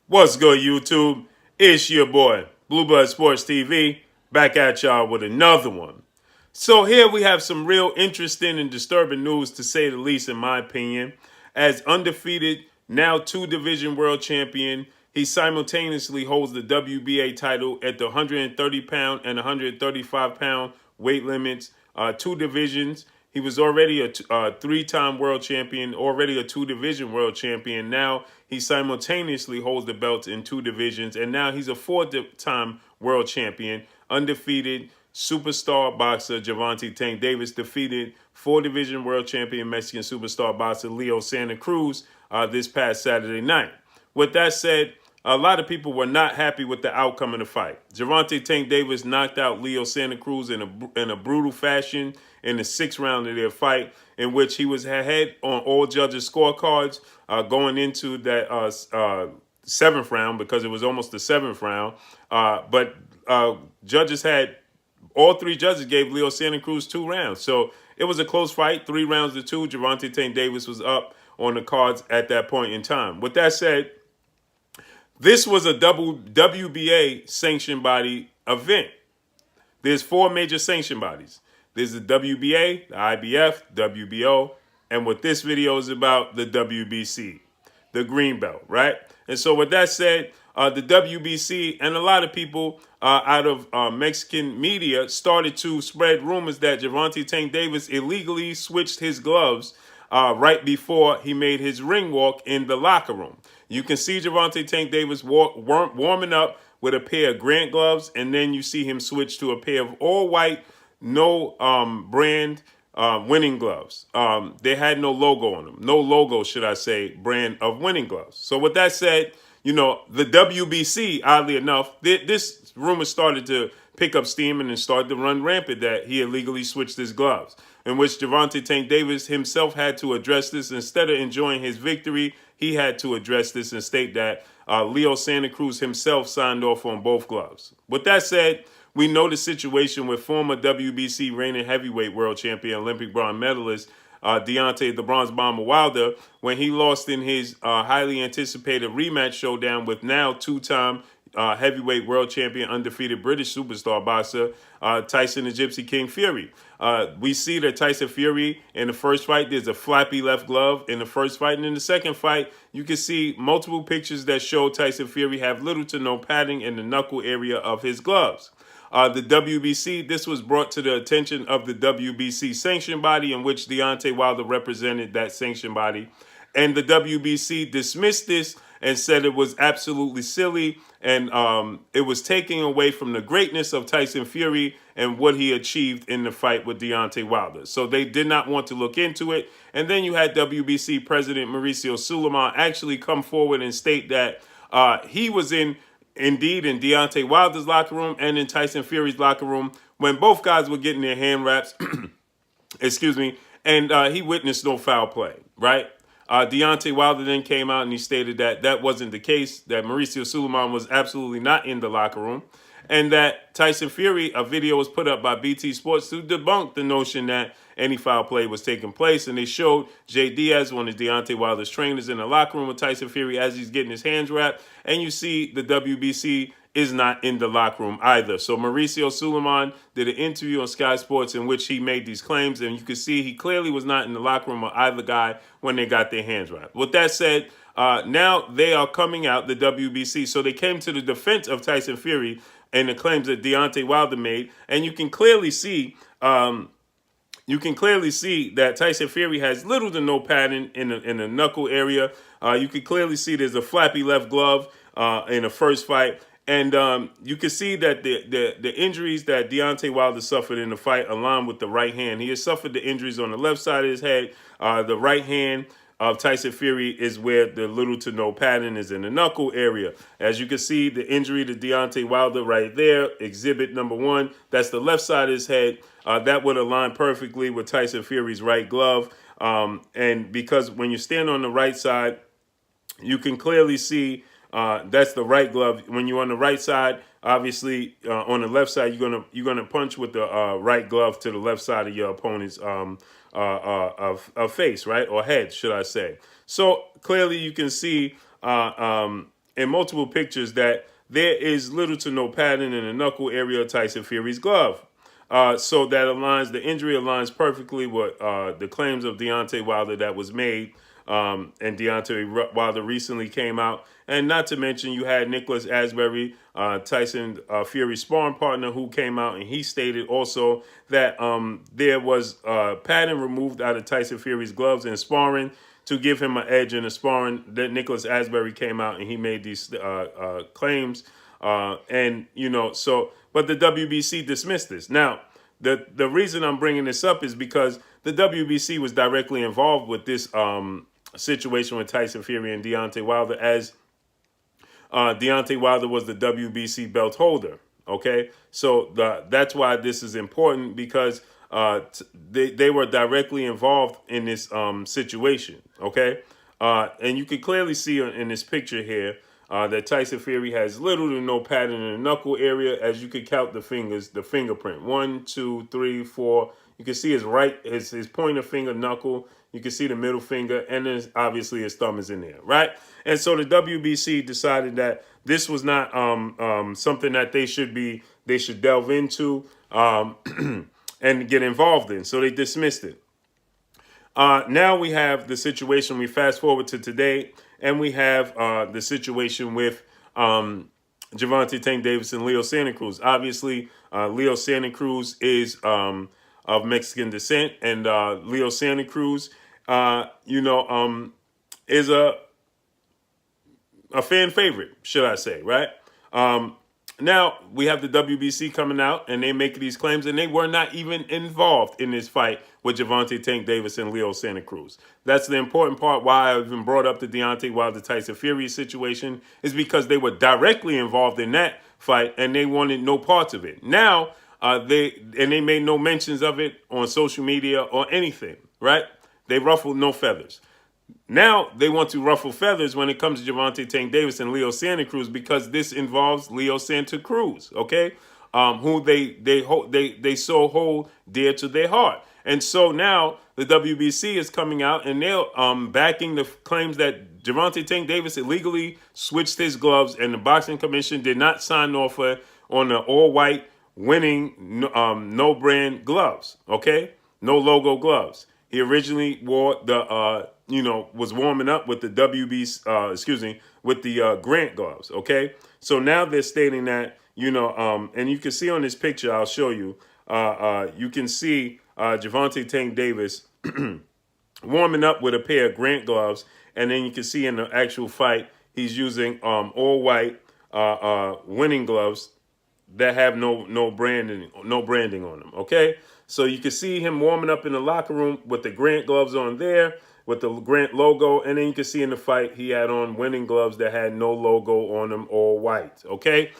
What's good, YouTube? It's your boy, Bluebird Sports TV, back at y'all with another one. So here we have some real interesting and disturbing news, to say the least, in my opinion. As undefeated, now two-division world champion, he simultaneously holds the WBA title at the 130-pound and 135-pound weight limits, two divisions. He was already a three-time world champion, already a two-division world champion. Now he simultaneously holds the belt in two divisions, and now he's a four-time world champion, undefeated. Superstar boxer Gervonta Tank Davis defeated four-division world champion Mexican superstar boxer Leo Santa Cruz this past Saturday night. With that said, a lot of people were not happy with the outcome of the fight. Gervonta Tank Davis knocked out Leo Santa Cruz in a brutal fashion in the sixth round of their fight, in which he was ahead on all judges' scorecards going into that seventh round, because it was almost the seventh round. But judges had all three judges gave Leo Santa Cruz 2 rounds. So it was a close fight, 3 rounds to 2. Gervonta Tank Davis was up on the cards at that point in time. With that said, this was a WBA sanctioned body event. There's four major sanctioned bodies. There's the WBA, the IBF, WBO, and what this video is about, the WBC, the green belt, right? And so with that said, the WBC and a lot of people out of Mexican media started to spread rumors that Gervonta Tank Davis illegally switched his gloves right before he made his ring walk in the locker room. You can see Gervonta Tank Davis warming up with a pair of Grant gloves, and then you see him switch to a pair of all-white, no brand winning gloves. They had no logo on them. No logo, should I say, brand of winning gloves. So with that said, you know, the WBC, oddly enough, this rumor started to pick up steam and then started to run rampant that he illegally switched his gloves, in which Gervonta Tank Davis himself had to address this. Instead of enjoying his victory, he had to address this and state that Leo Santa Cruz himself signed off on both gloves. With that said, we know the situation with former WBC reigning heavyweight world champion, Olympic bronze medalist Deontay the Bronze Bomber Wilder, when he lost in his highly anticipated rematch showdown with now two-time heavyweight world champion, undefeated British superstar boxer Tyson the Gypsy King Fury. We see that Tyson Fury in the first fight, there's a flappy left glove in the first fight, and in the second fight, you can see multiple pictures that show Tyson Fury have little to no padding in the knuckle area of his gloves. The WBC, this was brought to the attention of the WBC sanction body, in which Deontay Wilder represented that sanction body. And the WBC dismissed this and said it was absolutely silly, and it was taking away from the greatness of Tyson Fury and what he achieved in the fight with Deontay Wilder. So they did not want to look into it. And then you had WBC President Mauricio Suleiman actually come forward and state that he was indeed in Deontay Wilder's locker room and in Tyson Fury's locker room when both guys were getting their hand wraps, excuse me, and he witnessed no foul play, right? Deontay Wilder then came out and he stated that that wasn't the case, that Mauricio Suleiman was absolutely not in the locker room, and that Tyson Fury, a video was put up by BT Sports to debunk the notion that any foul play was taking place. And they showed Jay Diaz, one of Deontay Wilder's trainers, in the locker room with Tyson Fury as he's getting his hands wrapped. And you see the WBC is not in the locker room either. So Mauricio Suleiman did an interview on Sky Sports in which he made these claims, and you can see he clearly was not in the locker room of either guy when they got their hands wrapped. With that said, now they are coming out, the WBC. So they came to the defense of Tyson Fury and the claims that Deontay Wilder made, and you can clearly see that Tyson Fury has little to no padding in the knuckle area. You can clearly see there's a flappy left glove in the first fight. And you can see that the injuries that Deontay Wilder suffered in the fight align with the right hand. He has suffered the injuries on the left side of his head. The right hand of Tyson Fury is where the little to no padding is, in the knuckle area. As you can see, the injury to Deontay Wilder right there, exhibit number 1, that's the left side of his head. That would align perfectly with Tyson Fury's right glove. And because when you stand on the right side, you can clearly see that's the right glove. When you're on the right side, obviously on the left side, you're gonna punch with the right glove to the left side of your opponent's face, right, or head, should I say? So clearly, you can see in multiple pictures that there is little to no padding in the knuckle area of Tyson Fury's glove. So that aligns, the injury aligns perfectly with the claims of Deontay Wilder that was made. And Deontay Wilder recently came out. And not to mention, you had Nicholas Asbury, Tyson Fury's sparring partner, who came out and he stated also that there was padding removed out of Tyson Fury's gloves in sparring to give him an edge in the sparring. That Nicholas Asbury came out and he made these claims. And, you know, so, but the WBC dismissed this. Now, the reason I'm bringing this up is because the WBC was directly involved with this situation with Tyson Fury and Deontay Wilder, as Deontay Wilder was the WBC belt holder. Okay, so that's why this is important, because they were directly involved in this situation. Okay, and you can clearly see in this picture here that Tyson Fury has little to no padding in the knuckle area. As you can count the fingers, the fingerprint, 1, 2, 3, 4. You can see his pointer finger knuckle. You can see the middle finger, and then obviously his thumb is in there, right? And so the WBC decided that this was not something that they should delve into and get involved in. So they dismissed it. Now we have the situation. We fast forward to today, and we have the situation with Gervonta Tank Davis and Leo Santa Cruz. Obviously, Leo Santa Cruz is of Mexican descent, and Leo Santa Cruz, is a fan favorite, should I say, right? Now we have the WBC coming out, and they make these claims, and they were not even involved in this fight with Gervonta Tank Davis and Leo Santa Cruz. That's the important part. Why I even brought up the Deontay Wilder Tyson Fury situation is because they were directly involved in that fight, and they wanted no parts of it. Now they made no mentions of it on social media or anything, right? They ruffled no feathers. Now they want to ruffle feathers when it comes to Gervonta Tank Davis and Leo Santa Cruz, because this involves Leo Santa Cruz, okay, who they so hold dear to their heart. And so now the WBC is coming out, and they're backing the claims that Gervonta Tank Davis illegally switched his gloves, and the Boxing Commission did not sign off on the all-white winning no brand gloves, okay, no logo gloves. He originally wore was warming up with the with the Grant gloves, okay? So now they're stating that, and you can see on this picture, I'll show you, you can see Gervonta Tank Davis warming up with a pair of Grant gloves, and then you can see in the actual fight, he's using all white winning gloves that have no branding on them, okay? So you can see him warming up in the locker room with the Grant gloves on there, with the Grant logo, and then you can see in the fight he had on winning gloves that had no logo on them, all white, okay?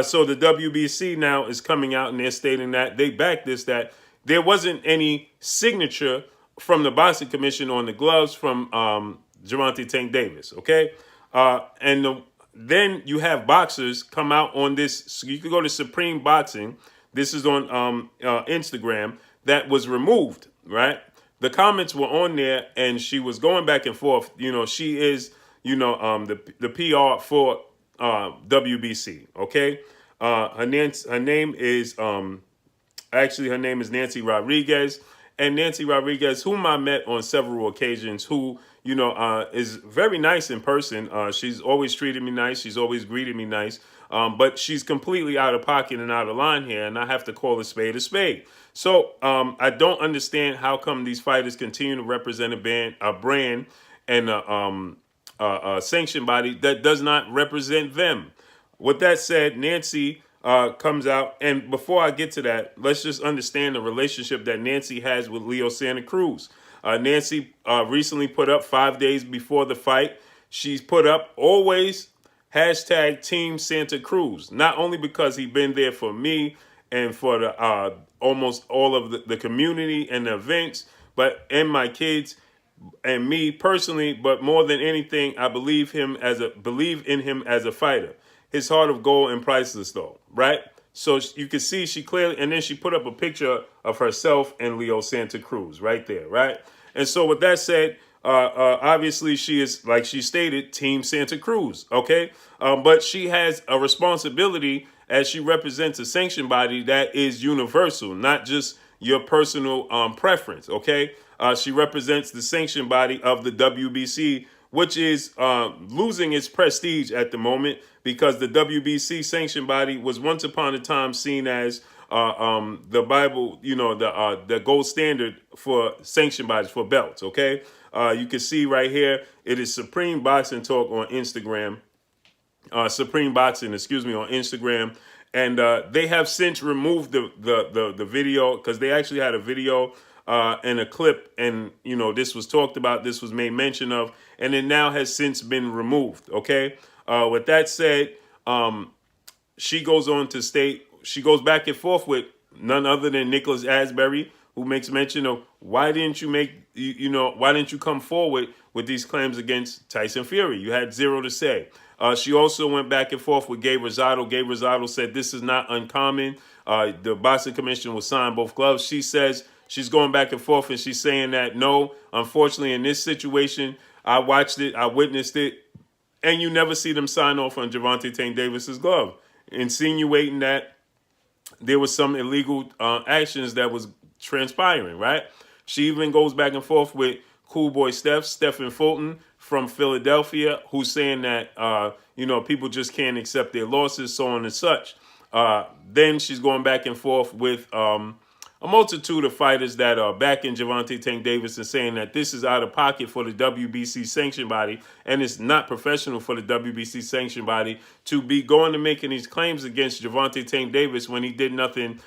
So the WBC now is coming out, and they're stating that they back this, that there wasn't any signature from the Boxing Commission on the gloves from Gervonta Tank Davis, okay? Then you have boxers come out on this. So you can go to Supreme Boxing. This is on Instagram. That was removed, right? The comments were on there, and she was going back and forth. She is, the PR for WBC. Okay, her name is her name is Nancy Rodriguez, and Nancy Rodriguez, whom I met on several occasions, who is very nice in person. She's always treated me nice. She's always greeted me nice. But she's completely out of pocket and out of line here, and I have to call a spade a spade. So I don't understand how come these fighters continue to represent a brand and a sanctioned body that does not represent them. With that said, Nancy comes out, and before I get to that, let's just understand the relationship that Nancy has with Leo Santa Cruz. Nancy recently put up 5 days before the fight. She's put up always hashtag Team Santa Cruz, not only because he's been there for me and for the almost all of the community and the events, and my kids and me personally, but more than anything, I believe in him as a fighter. His heart of gold and priceless, though, right? So you can see she clearly, and then she put up a picture of herself and Leo Santa Cruz right there, right? And so with that said, Obviously, she is, like she stated, Team Santa Cruz, okay? But she has a responsibility as she represents a sanction body that is universal, not just your personal preference, okay? She represents the sanction body of the WBC, which is losing its prestige at the moment because the WBC sanction body was once upon a time seen as the Bible, the gold standard for sanction bodies for belts. Okay, you can see right here it is Supreme Boxing Talk on Instagram, Supreme Boxing, excuse me, on Instagram, and they have since removed the video because they actually had a video and a clip, and this was talked about, this was made mention of, and it now has since been removed. Okay, with that said, she goes on to state, she goes back and forth with none other than Nicholas Asbury, who makes mention of why didn't you make, why didn't you come forward with these claims against Tyson Fury? You had zero to say. She also went back and forth with Gabe Rosado. Gabe Rosado said this is not uncommon. The boxing commission will sign both gloves. She says she's going back and forth, and she's saying that no, unfortunately, in this situation, I watched it, I witnessed it, and you never see them sign off on Gervonta Tank Davis's glove, insinuating that there was some illegal actions that was transpiring, right? She even goes back and forth with Cool Boy Stephen Fulton from Philadelphia, who's saying that, people just can't accept their losses, so on and such. Then she's going back and forth with a multitude of fighters that are backing Gervonta Tank Davis and saying that this is out of pocket for the WBC sanction body and it's not professional for the WBC sanction body to be going to making these claims against Gervonta Tank Davis when he did nothing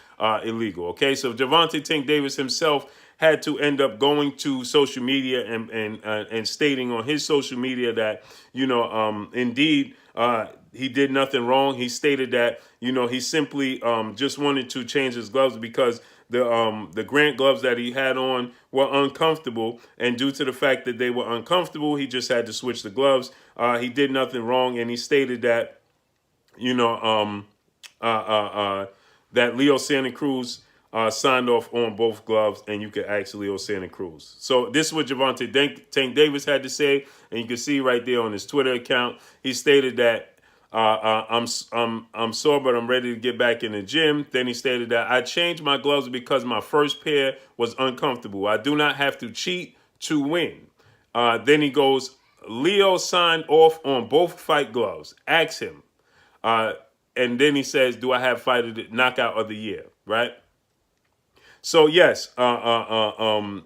illegal. Okay, so Gervonta Tank Davis himself had to end up going to social media and stating on his social media that indeed he did nothing wrong. He stated that he simply just wanted to change his gloves because the Grant gloves that he had on were uncomfortable, and due to the fact that they were uncomfortable, he just had to switch the gloves. He did nothing wrong, and he stated that that Leo Santa Cruz signed off on both gloves, and you can ask Leo Santa Cruz. So this is what Gervonta Tank Davis had to say, and you can see right there on his Twitter account. He stated that I'm sore, but I'm ready to get back in the gym. Then he stated that I changed my gloves because my first pair was uncomfortable. I do not have to cheat to win. Then he goes, Leo signed off on both fight gloves. Ask him. And then he says, do I have fighter knockout of the year? Right? So yes, Gervonta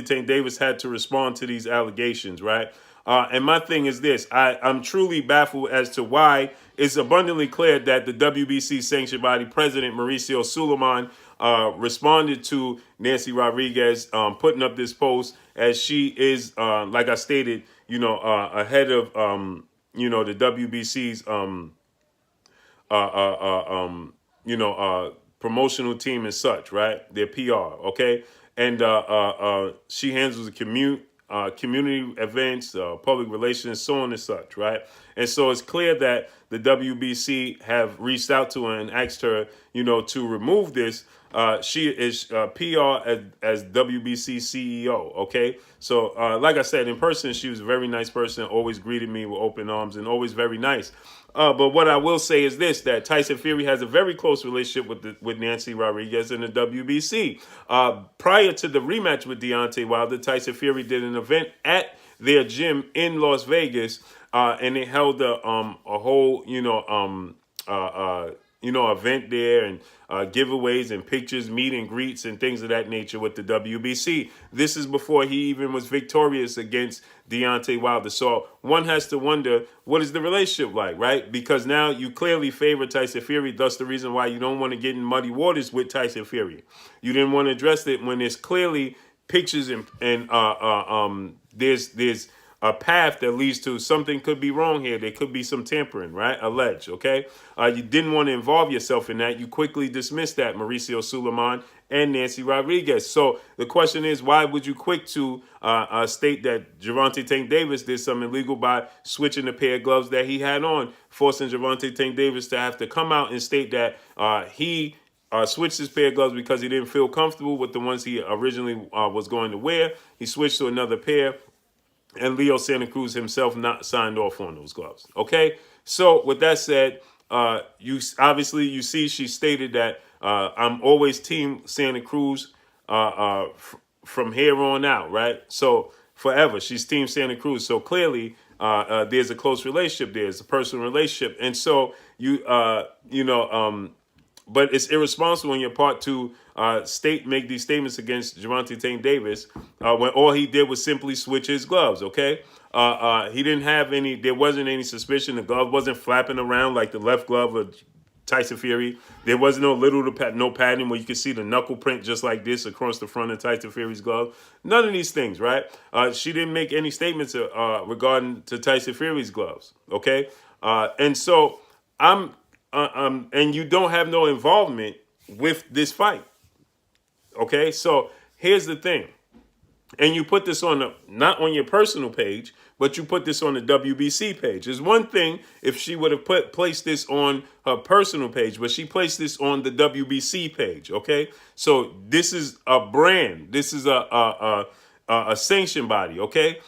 Tank Davis had to respond to these allegations, right? And my thing is this, I'm truly baffled as to why it's abundantly clear that the WBC sanctioned body president, Mauricio Suleiman, responded to Nancy Rodriguez putting up this post as she is, like I stated, ahead of, the WBC's, promotional team and such, right? Their PR, okay? And she handles the community events, public relations, so on and such, right? And so it's clear that the WBC have reached out to her and asked her, to remove this. She is PR as WBC CEO, okay? So like I said, in person, she was a very nice person, always greeted me with open arms and always very nice. But what I will say is this, that Tyson Fury has a very close relationship with Nancy Rodriguez in the WBC. Prior to the rematch with Deontay Wilder, Tyson Fury did an event at their gym in Las Vegas, and they held a whole, event there and giveaways and pictures, meet and greets and things of that nature with the WBC. This is before he even was victorious against Deontay Wilder. So one has to wonder, what is the relationship like, right? Because now you clearly favor Tyson Fury. Thus the reason why you don't want to get in muddy waters with Tyson Fury. You didn't want to address it when there's clearly pictures and there's a path that leads to something could be wrong here. There could be some tampering, right? Alleged, okay? You didn't want to involve yourself in that. You quickly dismissed that, Mauricio Suleiman and Nancy Rodriguez. So the question is, why would you quick to state that Gervonta Tank Davis did something illegal by switching the pair of gloves that he had on, forcing Gervonta Tank Davis to have to come out and state that he switched his pair of gloves because he didn't feel comfortable with the ones he originally was going to wear. He switched to another pair, and Leo Santa Cruz himself not signed off on those gloves. Okay, so with that said, you see she stated that I'm always Team Santa Cruz from here on out, right? So forever, she's Team Santa Cruz. So clearly, there's a close relationship. There's a personal relationship, and so but it's irresponsible on your part to make these statements against Gervonta Tank Davis when all he did was simply switch his gloves. Okay, he didn't have any. There wasn't any suspicion. The glove wasn't flapping around like the left glove of Tyson Fury. There was no padding where you could see the knuckle print just like this across the front of Tyson Fury's glove. None of these things, right? She didn't make any statements regarding to Tyson Fury's gloves. Okay, and so and you don't have no involvement with this fight. Okay, so here's the thing. And you put this on not on your personal page, but you put this on the WBC page. It's one thing if she would have placed this on her personal page, but she placed this on the WBC page. Okay, so this is a brand. This is a sanctioned body. Okay,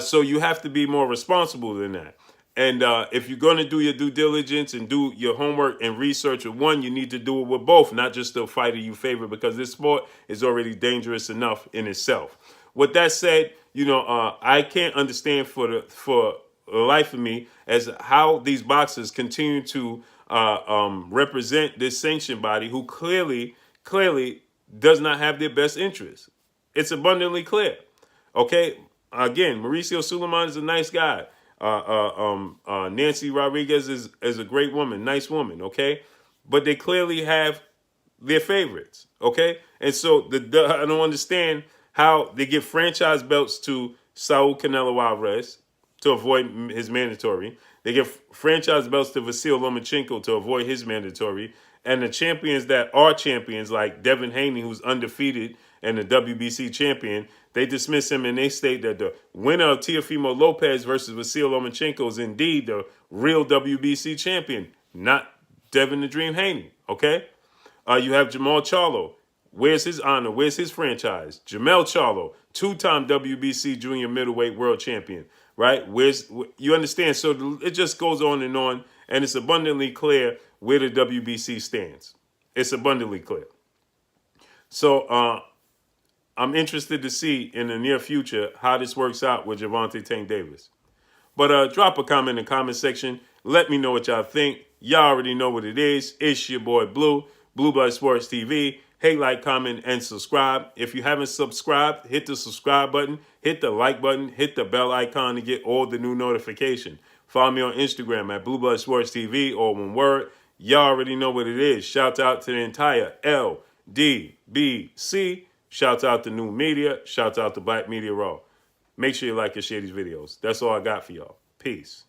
so you have to be more responsible than that. And if you're going to do your due diligence and do your homework and research with one, you need to do it with both, not just the fighter you favor, because this sport is already dangerous enough in itself. With that said, I can't understand for the life of me as how these boxers continue to represent this sanctioned body who clearly does not have their best interests. It's abundantly clear. Okay, again, Mauricio Suleiman is a nice guy. Nancy Rodriguez is a great woman, nice woman, okay? But they clearly have their favorites, okay? And so I don't understand how they give franchise belts to Saul Canelo Alvarez to avoid his mandatory. They give franchise belts to Vasyl Lomachenko to avoid his mandatory. And the champions that are champions, like Devin Haney, who's undefeated and the WBC champion, they dismiss him and they state that the winner of Teofimo Lopez versus Vasyl Lomachenko is indeed the real WBC champion, not Devin the Dream Haney, okay? You have Jamal Charlo. Where's his honor? Where's his franchise? Jamel Charlo, two-time WBC junior middleweight world champion, right? You understand? So it just goes on, and it's abundantly clear where the WBC stands. It's abundantly clear. So I'm interested to see in the near future how this works out with Gervonta Tank Davis. But drop a comment in the comment section. Let me know what y'all think. Y'all already know what it is. It's your boy Blue Blood Sports TV. Hey, like, comment, and subscribe. If you haven't subscribed, hit the subscribe button, hit the like button, hit the bell icon to get all the new notifications. Follow me on Instagram at Blue Blood Sports TV, or one word. Y'all already know what it is. Shout out to the entire LDBC. Shout out to New Media. Shout out to Black Media Raw. Make sure you like and share these videos. That's all I got for y'all. Peace.